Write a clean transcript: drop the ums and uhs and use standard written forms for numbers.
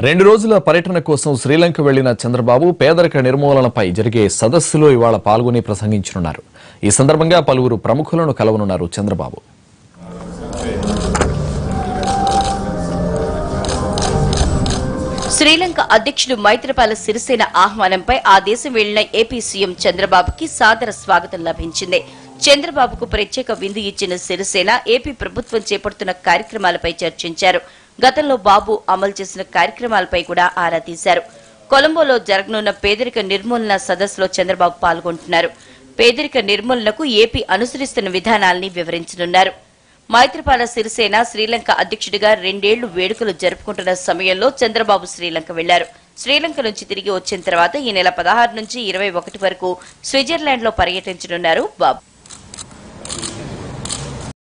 2 రోజుల పర్యటన కోసం శ్రీలంక వెళ్లిన చంద్రబాబు పేదరిక నిర్మూలనపై జరిగే సదస్సులో ఇవాళ పాల్గొని ప్రసంగించనున్నారు. ఈ సందర్భంగా పలువురు ప్రముఖులను కలవనున్నారు చంద్రబాబు. శ్రీలంక అధ్యక్షుడు మైత్రిపాల సిరిసేన ఆహ్వానంపై ఆ దేశం వెళ్లిన ఏపీ సీఎం చంద్రబాబుకి సాదర స్వాగతం లభించింది. చంద్రబాబుకు ప్రత్యేక విందు ఇచ్చిన సిరిసేన ఏపీ ప్రభుత్వం చేపడుతున్న కార్యక్రమాలపై చర్చించారు. గతంలో బాబు అమలు చేసిన కార్యక్రమాలపై కూడా ఆరా తీశారు. కొలంబోలో జరగనున్న పేదరిక నిర్మూలన సదస్సులో చంద్రబాబు పాల్గొంటున్నారు. పేదరిక నిర్మూలనకు ఏపీ అనుసరిస్తున్న విధానాల్ని వివరించనున్నారు. మైత్రిపాల సిరిసేన శ్రీలంక అధ్యక్షుడిగా 2 ఏళ్లు వేడుకలు జరుపుకుంటున్న సమయంలో చంద్రబాబు శ్రీలంక వెళ్లారు. శ్రీలంక నుంచి తిరిగి వచ్చిన తర్వాత ఈ నెల 16 నుంచి 21 వరకు స్విట్జర్లాండ్ లో పర్యటించనున్నారు బాబు.